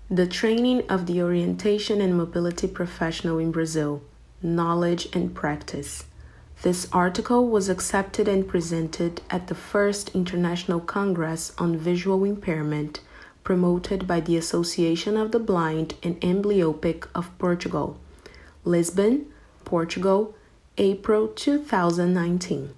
The training of the orientation and mobility professional in Brazil, knowledge and practice. This article was accepted and presented at the first International Congress on Visual Impairment, promoted by the Association of the Blind and Amblíopes of Portugal, Lisbon, Portugal, April 2019.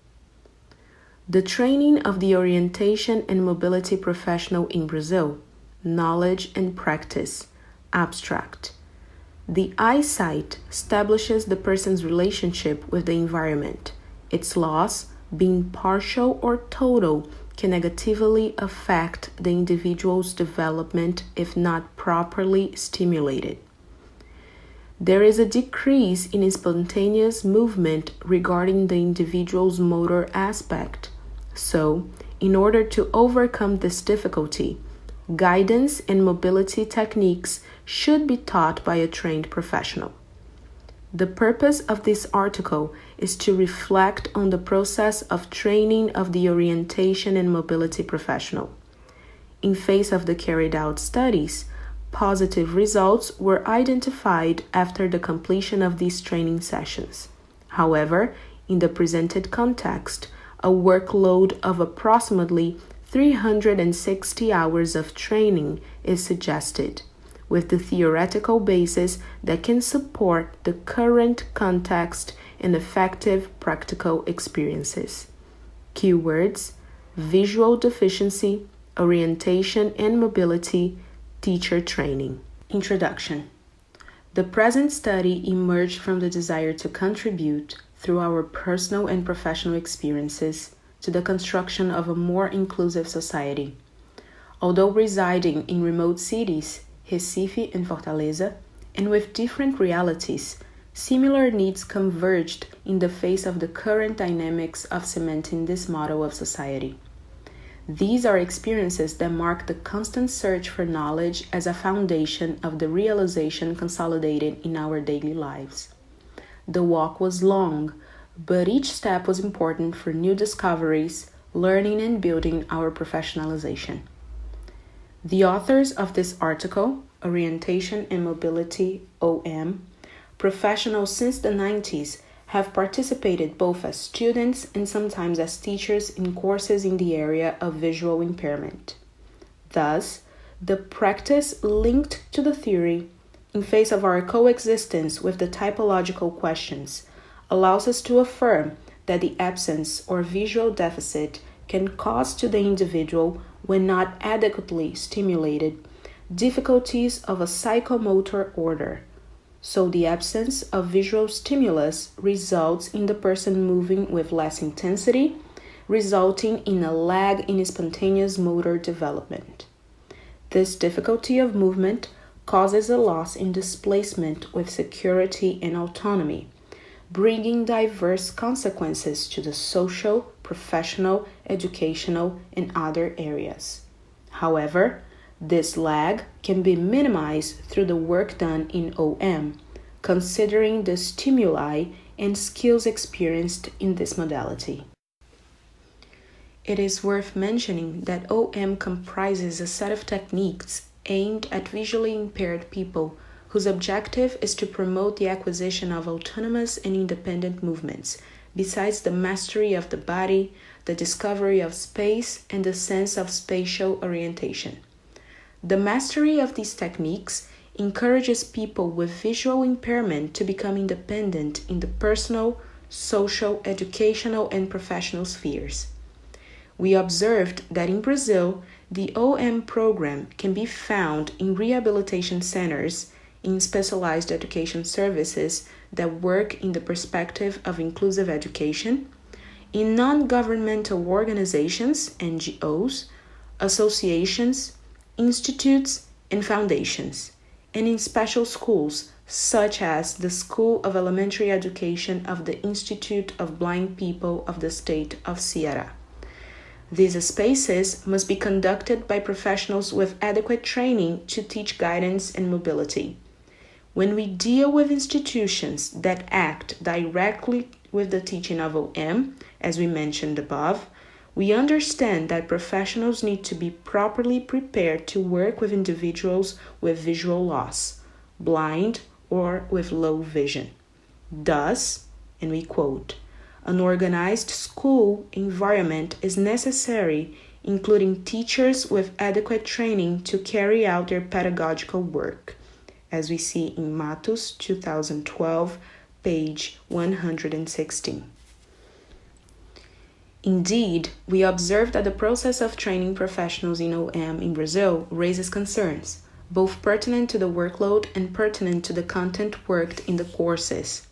The training of the orientation and mobility professional in Brazil, knowledge and practice, abstract. The eyesight establishes the person's relationship with the environment. Its loss, being partial or total, can negatively affect the individual's development if not properly stimulated. There is a decrease in spontaneous movement regarding the individual's motor aspect. So, in order to overcome this difficulty, guidance and mobility techniques should be taught by a trained professional. The purpose of this article is to reflect on the process of training of the orientation and mobility professional. In face of the carried out studies, positive results were identified after the completion of these training sessions. However, in the presented context, a workload of approximately 360 hours of training is suggested, with the theoretical basis that can support the current context and effective practical experiences. Keywords: visual deficiency, orientation and mobility, teacher training. Introduction. The present study emerged from the desire to contribute, through our personal and professional experiences, to the construction of a more inclusive society. Although residing in remote cities, Recife and Fortaleza, and with different realities, similar needs converged in the face of the current dynamics of cementing this model of society. These are experiences that mark the constant search for knowledge as a foundation of the realization consolidated in our daily lives. The walk was long, but each step was important for new discoveries, learning and building our professionalization. The authors of this article, Orientation and Mobility, OM, professionals since the 90s, have participated both as students and sometimes as teachers in courses in the area of visual impairment. Thus, the practice linked to the theory, in face of our coexistence with the typological questions, allows us to affirm that the absence or visual deficit can cause to the individual, when not adequately stimulated, difficulties of a psychomotor order. So the absence of visual stimulus results in the person moving with less intensity, resulting in a lag in spontaneous motor development. This difficulty of movement causes a loss in displacement with security and autonomy, bringing diverse consequences to the social, professional, educational, and other areas. However, this lag can be minimized through the work done in OM, considering the stimuli and skills experienced in this modality. It is worth mentioning that OM comprises a set of techniques aimed at visually impaired people whose objective is to promote the acquisition of autonomous and independent movements, besides the mastery of the body, the discovery of space, and the sense of spatial orientation. The mastery of these techniques encourages people with visual impairment to become independent in the personal, social, educational, and professional spheres. We observed that in Brazil, the OM program can be found in rehabilitation centers, in specialized education services that work in the perspective of inclusive education, in non-governmental organizations, NGOs, associations, institutes, and foundations, and in special schools such as the School of Elementary Education of the Institute of Blind People of the state of Ceará. These spaces must be conducted by professionals with adequate training to teach guidance and mobility. When we deal with institutions that act directly with the teaching of OM, as we mentioned above, We understand that professionals need to be properly prepared to work with individuals with visual loss, blind, or with low vision. Thus, and we quote, an organized school environment is necessary, including teachers with adequate training to carry out their pedagogical work, as we see in Matos 2012, page 116. Indeed, we observe that the process of training professionals in OM in Brazil raises concerns, both pertinent to the workload and pertinent to the content worked in the courses.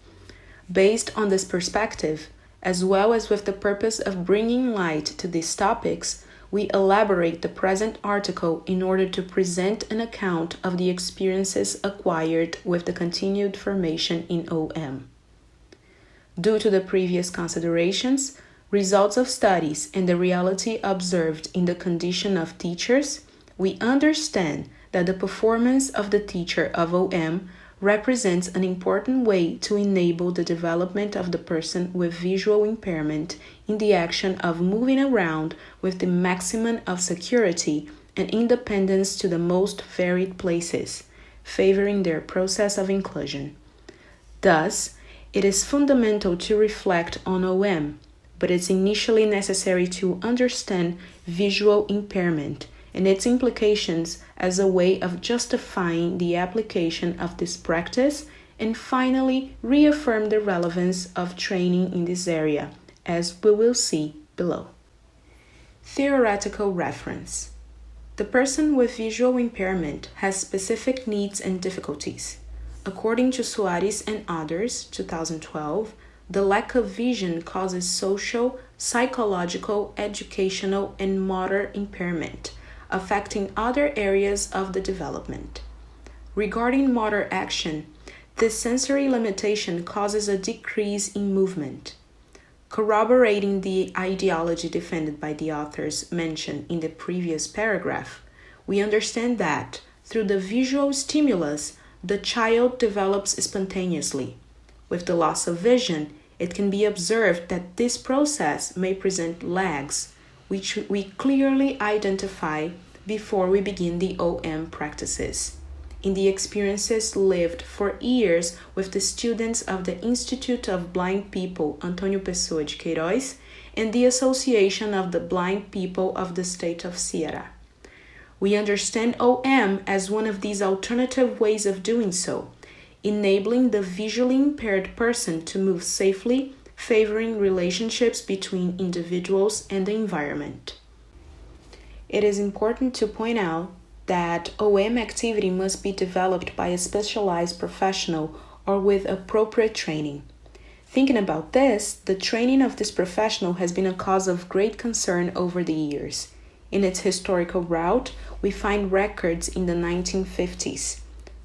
Based on this perspective, as well as with the purpose of bringing light to these topics, we elaborate the present article in order to present an account of the experiences acquired with the continued formation in OM. Due to the previous considerations, results of studies, and the reality observed in the condition of teachers, we understand that the performance of the teacher of OM represents an important way to enable the development of the person with visual impairment in the action of moving around with the maximum of security and independence to the most varied places, favoring their process of inclusion. Thus, it is fundamental to reflect on OM, but it's initially necessary to understand visual impairment and its implications as a way of justifying the application of this practice, and finally reaffirm the relevance of training in this area, as we will see below. Theoretical reference. The person with visual impairment has specific needs and difficulties. According to Soares and others, 2012, the lack of vision causes social, psychological, educational, and motor impairment, affecting other areas of the development. Regarding motor action, this sensory limitation causes a decrease in movement. Corroborating the ideology defended by the authors mentioned in the previous paragraph, we understand that, through the visual stimulus, the child develops spontaneously. With the loss of vision, it can be observed that this process may present lags, which we clearly identify before we begin the OM practices. In the experiences lived for years with the students of the Institute of Blind People Antônio Pessoa de Queiroz and the Association of the Blind People of the State of Ceará. We understand OM as one of these alternative ways of doing so, enabling the visually impaired person to move safely, favoring relationships between individuals and the environment. It is important to point out that OM activity must be developed by a specialized professional or with appropriate training. Thinking about this, the training of this professional has been a cause of great concern over the years. In its historical route, we find records in the 1950s.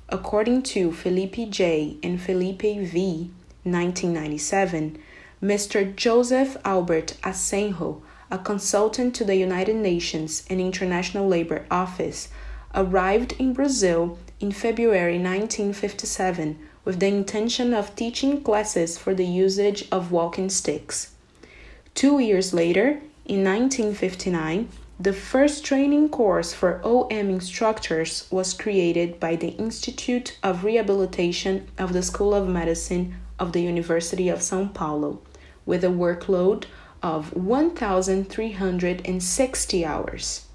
According to Felipe J. and Felipe V., 1997, Mr. Joseph Albert Asenjo, a consultant to the United Nations and International Labour Office, arrived in Brazil in February 1957 with the intention of teaching classes for the usage of walking sticks. 2 years later, in 1959, the first training course for OM instructors was created by the Institute of Rehabilitation of the School of Medicine of the University of São Paulo, with a workload of 1,360 hours.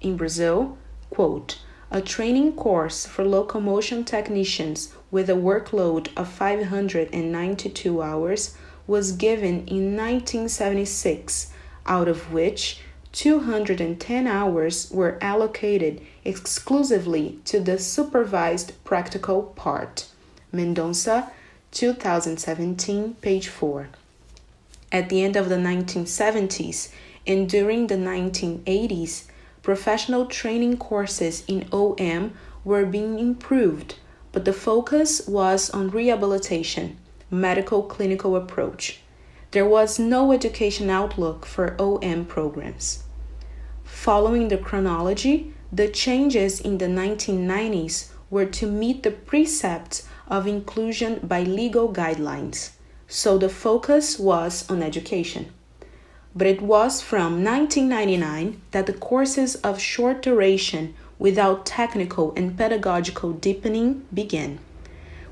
In Brazil, quote, a training course for locomotion technicians with a workload of 592 hours was given in 1976, out of which 210 hours were allocated exclusively to the supervised practical part. Mendonça, 2017, page 4. At the end of the 1970s and during the 1980s, professional training courses in OM were being improved, but the focus was on rehabilitation, medical clinical approach. There was no education outlook for OM programs. Following the chronology, the changes in the 1990s were to meet the precepts of inclusion by legal guidelines, so the focus was on education. but it was from 1999 that the courses of short duration without technical and pedagogical deepening began.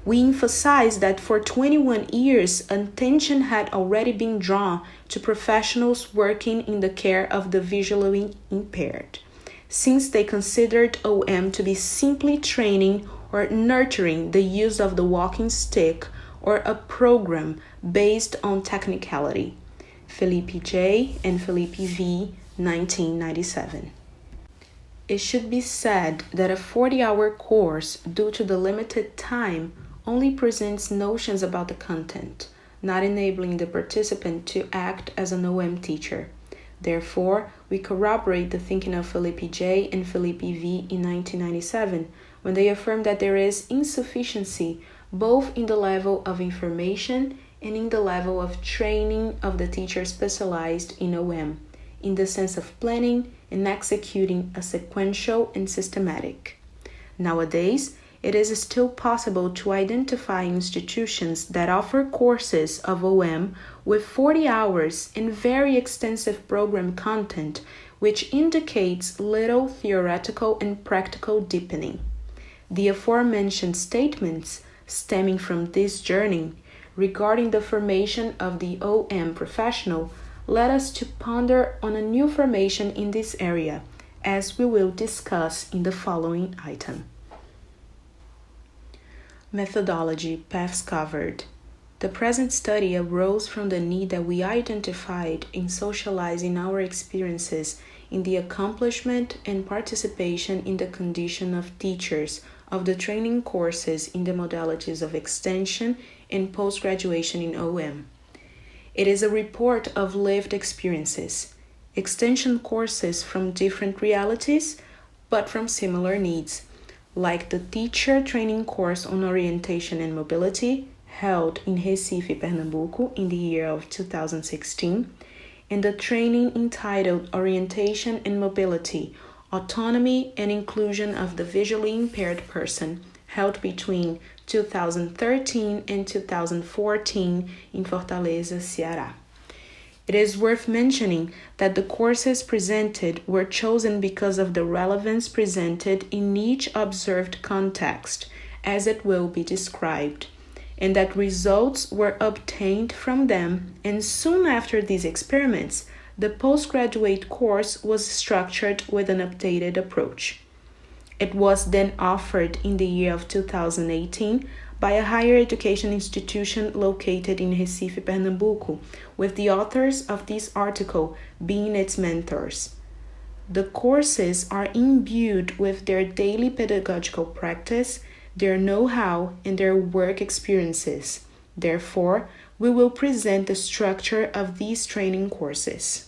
We emphasize that for 21 years, attention had already been drawn to professionals working in the care of the visually impaired, since they considered OM to be simply training or nurturing the use of the walking stick or a program based on technicality. Felipe J. and Felipe V., 1997. It should be said that a 40-hour course, due to the limited time, only presents notions about the content, not enabling the participant to act as an OM teacher. Therefore, we corroborate the thinking of Felipe J. and Felipe V. in 1997 when they affirm that there is insufficiency both in the level of information and in the level of training of the teacher specialized in OM, in the sense of planning and executing a sequential and systematic. Nowadays, it is still possible to identify institutions that offer courses of OM with 40 hours and very extensive program content, which indicates little theoretical and practical deepening. The aforementioned statements, stemming from this journey, regarding the formation of the OM professional, led us to ponder on a new formation in this area, as we will discuss in the following item. Methodology, paths covered. The present study arose from the need that we identified in socializing our experiences in the accomplishment and participation in the condition of teachers of the training courses in the modalities of extension and post-graduation in OM. It is a report of lived experiences, extension courses from different realities, but from similar needs, like the teacher training course on orientation and mobility held in Recife, Pernambuco in the year of 2016, and the training entitled Orientation and Mobility, Autonomy and Inclusion of the Visually Impaired Person, held between 2013 and 2014 in Fortaleza, Ceará. It is worth mentioning that the courses presented were chosen because of the relevance presented in each observed context, as it will be described, and that results were obtained from them, and soon after these experiments, the postgraduate course was structured with an updated approach. It was then offered in the year of 2018 by a higher education institution located in Recife, Pernambuco, with the authors of this article being its mentors. The courses are imbued with their daily pedagogical practice, their know-how, and their work experiences. Therefore, we will present the structure of these training courses.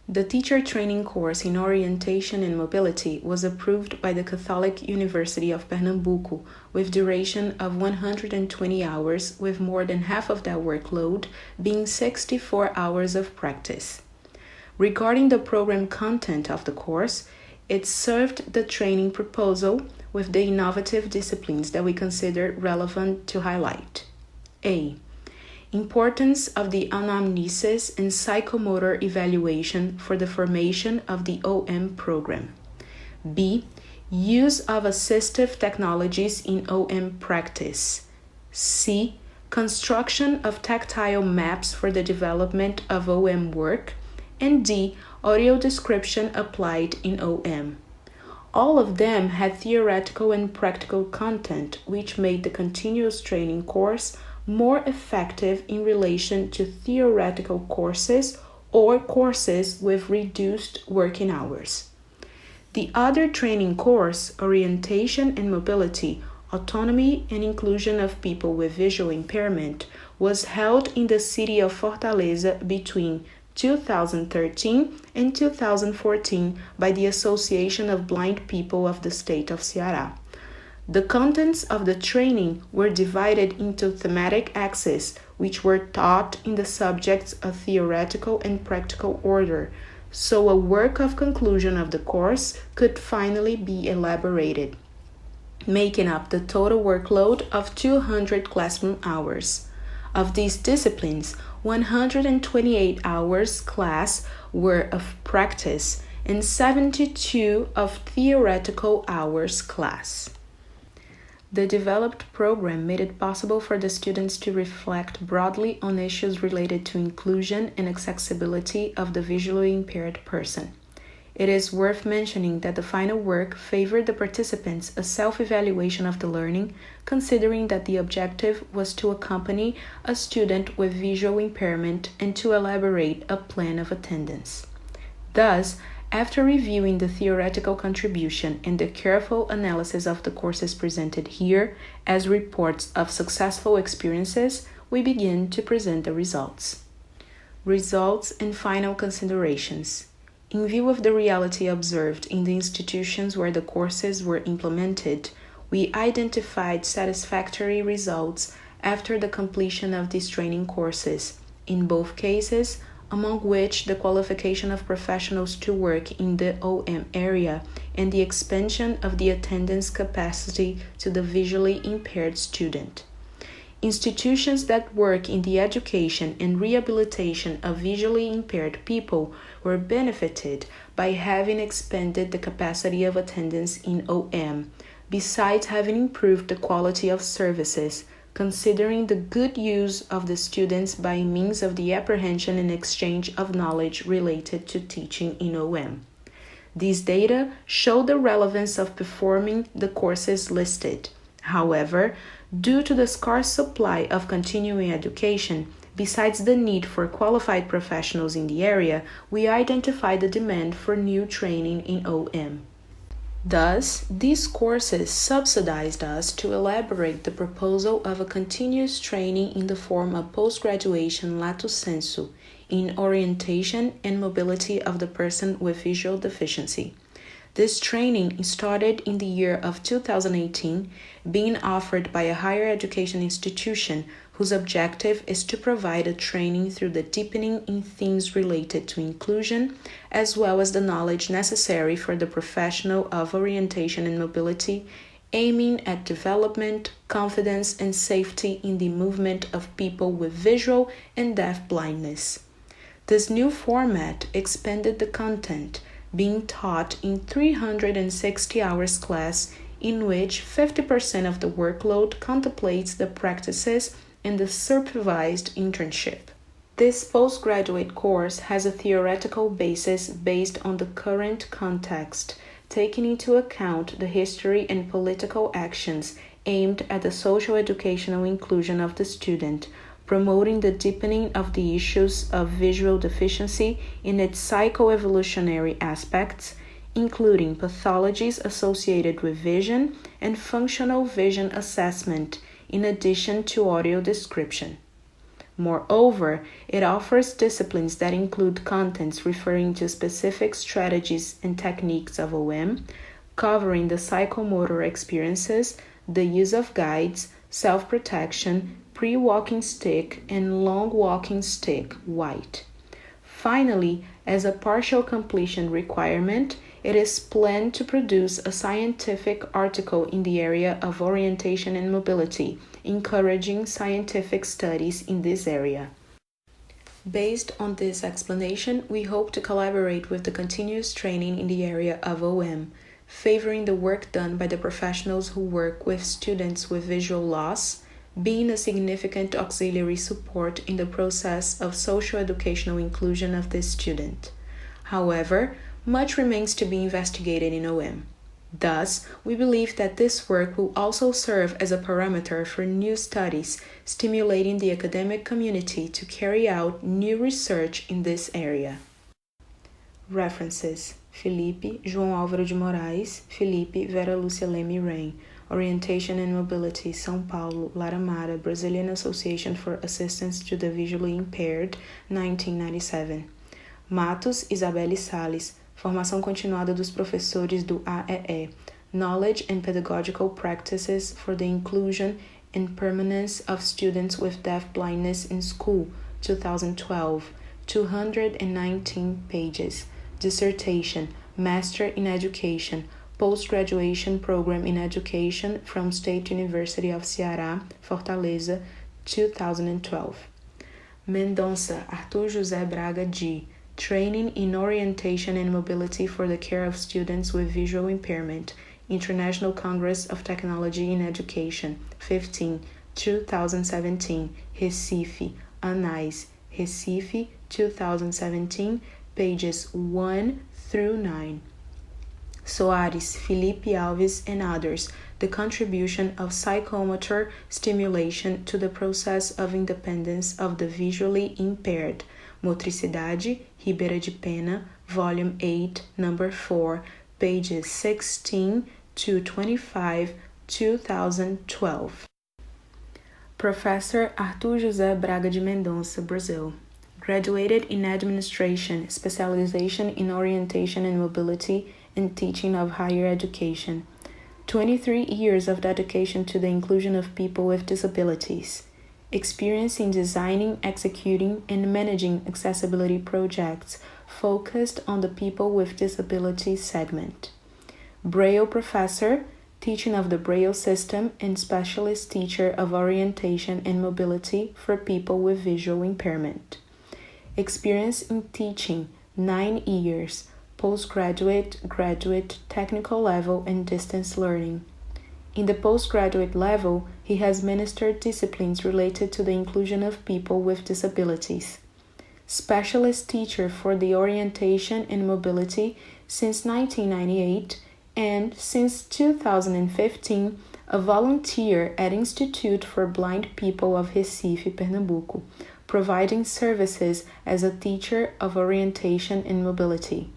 The teacher training course in orientation and mobility was approved by the Catholic University of Pernambuco with duration of 120 hours, with more than half of that workload being 64 hours of practice. Regarding the program content of the course, it served the training proposal with the innovative disciplines that we consider relevant to highlight. A. Importance of the anamnesis and psychomotor evaluation for the formation of the OM program. B. Use of assistive technologies in OM practice. C. Construction of tactile maps for the development of OM work. And D. Audio description applied in OM. All of them had theoretical and practical content, which made the continuous training course more effective in relation to theoretical courses or courses with reduced working hours. The other training course, Orientation and Mobility, Autonomy and Inclusion of People with Visual Impairment, was held in the city of Fortaleza between 2013 and 2014 by the Association of Blind People of the State of Ceará. The contents of the training were divided into thematic axes, which were taught in the subjects of theoretical and practical order, so a work of conclusion of the course could finally be elaborated, making up the total workload of 200 classroom hours. Of these disciplines, 128 hours class were of practice and 72 of theoretical hours class. The developed program made it possible for the students to reflect broadly on issues related to inclusion and accessibility of the visually impaired person. It is worth mentioning that the final work favored the participants a self-evaluation of the learning, considering that the objective was to accompany a student with visual impairment and to elaborate a plan of attendance. Thus, after reviewing the theoretical contribution and the careful analysis of the courses presented here as reports of successful experiences, we begin to present the results. Results and final considerations. In view of the reality observed in the institutions where the courses were implemented, we identified satisfactory results after the completion of these training courses, in both cases, among which the qualification of professionals to work in the OM area and the expansion of the attendance capacity to the visually impaired student. Institutions that work in the education and rehabilitation of visually impaired people were benefited by having expanded the capacity of attendance in OM, besides having improved the quality of services, considering the good use of the students by means of the apprehension and exchange of knowledge related to teaching in OM. These data show the relevance of performing the courses listed. However, due to the scarce supply of continuing education, besides the need for qualified professionals in the area, we identified the demand for new training in OM. Thus, these courses subsidized us to elaborate the proposal of a continuous training in the form of post-graduation lato sensu in orientation and mobility of the person with visual deficiency. This training started in the year of 2018, being offered by a higher education institution whose objective is to provide a training through the deepening in themes related to inclusion, as well as the knowledge necessary for the professional of orientation and mobility, aiming at development, confidence, and safety in the movement of people with visual and deaf blindness. This new format expanded the content, being taught in 360 hours class, in which 50% of the workload contemplates the practices and the supervised internship. This postgraduate course has a theoretical basis based on the current context, taking into account the history and political actions aimed at the socio-educational inclusion of the student, promoting the deepening of the issues of visual deficiency in its psychoevolutionary aspects, including pathologies associated with vision and functional vision assessment, in addition to audio description. Moreover, it offers disciplines that include contents referring to specific strategies and techniques of OM, covering the psychomotor experiences, the use of guides, self-protection, pre-walking stick, and long walking stick, white. Finally, as a partial completion requirement, it is planned to produce a scientific article in the area of orientation and mobility, encouraging scientific studies in this area. Based on this explanation, we hope to collaborate with the continuous training in the area of OM, favoring the work done by the professionals who work with students with visual loss, being a significant auxiliary support in the process of socio-educational inclusion of this student. However, much remains to be investigated in OM. Thus, we believe that this work will also serve as a parameter for new studies, stimulating the academic community to carry out new research in this area. References: Felipe, João Álvaro de Moraes, Felipe, Vera Lúcia Leme Rain, Orientation and Mobility, São Paulo, Laramara, Brazilian Association for Assistance to the Visually Impaired, 1997. Matos, Isabelle Salles, Formação Continuada dos Professores do AEE, Knowledge and Pedagogical Practices for the Inclusion and Permanence of Students with Deaf Blindness in School, 2012, 219 pages. Dissertation, Master in Education, Postgraduation Program in Education from State University of Ceará, Fortaleza, 2012. Mendonça Arthur José Braga de Training in Orientation and Mobility for the Care of Students with Visual Impairment, International Congress of Technology in Education, 15, 2017, Recife, Anais, Recife, 2017, pages 1 through 9. Soares, Felipe Alves, and others, The Contribution of Psychomotor Stimulation to the Process of Independence of the Visually Impaired, Motricidade, Ribeira de Pena, Volume 8, Number 4, pages 16 to 25, 2012. Professor Arthur José Braga de Mendonça, Brazil. Graduated in Administration, Specialization in Orientation and Mobility, and Teaching of Higher Education. 23 years of dedication to the inclusion of people with disabilities. Experience in designing, executing, and managing accessibility projects focused on the people with disabilities segment. Braille Professor, teaching of the Braille system, and specialist teacher of orientation and mobility for people with visual impairment. Experience in teaching, 9 years, postgraduate, graduate, technical level, and distance learning. In the postgraduate level, he has ministered disciplines related to the inclusion of people with disabilities. Specialist teacher for the orientation and mobility since 1998, and since 2015, a volunteer at Institute for Blind People of Recife, Pernambuco, providing services as a teacher of orientation and mobility.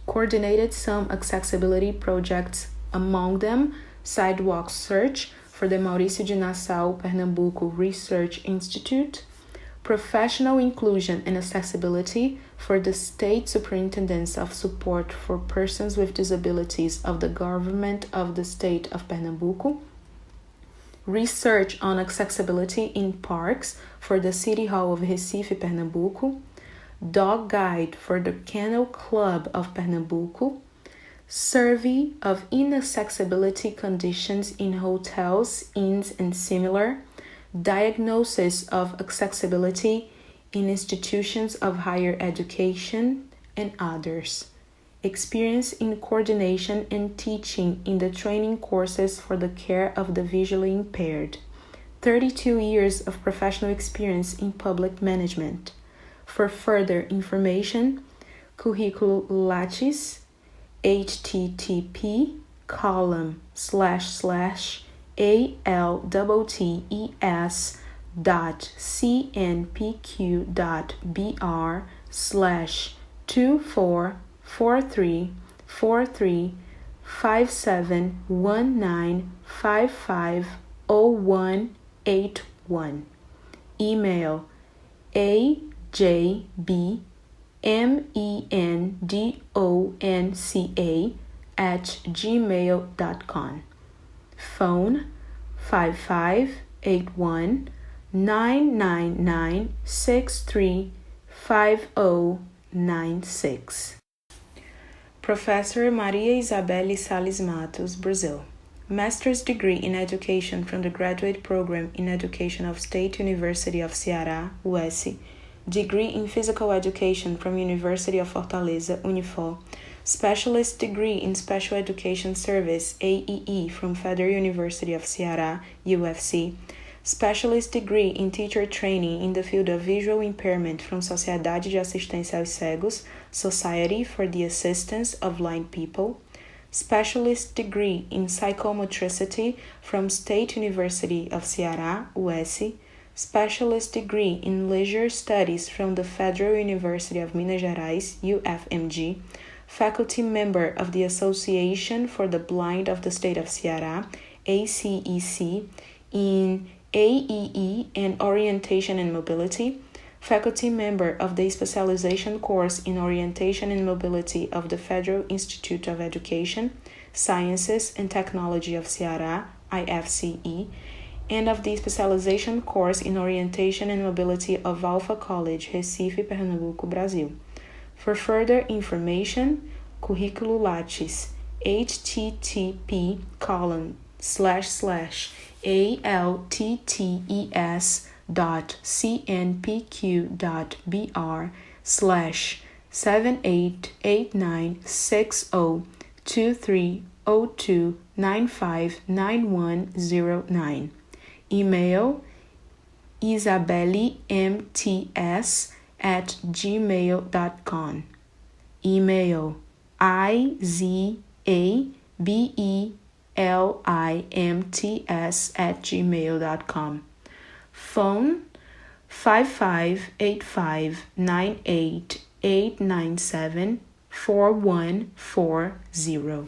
Coordinated some accessibility projects, among them Sidewalk Search for the Maurício de Nassau, Pernambuco Research Institute, Professional Inclusion and Accessibility for the State Superintendence of Support for Persons with Disabilities of the Government of the State of Pernambuco, Research on Accessibility in Parks for the City Hall of Recife, Pernambuco, Dog Guide for the Kennel Club of Pernambuco, Survey of Inaccessibility Conditions in Hotels, Inns, and similar, Diagnosis of Accessibility in Institutions of Higher Education, and others. Experience in coordination and teaching in the training courses for the care of the visually impaired. 32 years of professional experience in public management. For further information, Currículo Lattes, https://al.cnpq.br/244345518181. Email ajbmendonca@gmail.com. Phone 5581-999-635096. Professor Maria Isabelle Salles Matos, Brazil. Master's degree in Education from the Graduate Program in Education of State University of Ceará, UES. Degree in Physical Education from University of Fortaleza, Unifor. Specialist degree in Special Education Service, AEE, from Federal University of Ceará, UFC. Specialist degree in Teacher Training in the field of Visual Impairment from Sociedade de Assistência aos Cegos, Society for the Assistance of Blind People. Specialist degree in Psychomotricity from State University of Ceará, UES. Specialist degree in Leisure Studies from the Federal University of Minas Gerais, UFMG. Faculty member of the Association for the Blind of the State of Ceará, ACEC, in AEE and Orientation and Mobility. Faculty member of the Specialization Course in Orientation and Mobility of the Federal Institute of Education, Sciences and Technology of Ceará, IFCE, and of the Specialization Course in Orientation and Mobility of Alpha College, Recife, Pernambuco, Brasil. For further information, Currículo Lattes, http://alttes isabellemts@cnpq.br/7889602302959109. Email isabellemts@gmail.com. Email izabellimts@gmail.com. Phone 55859889741440.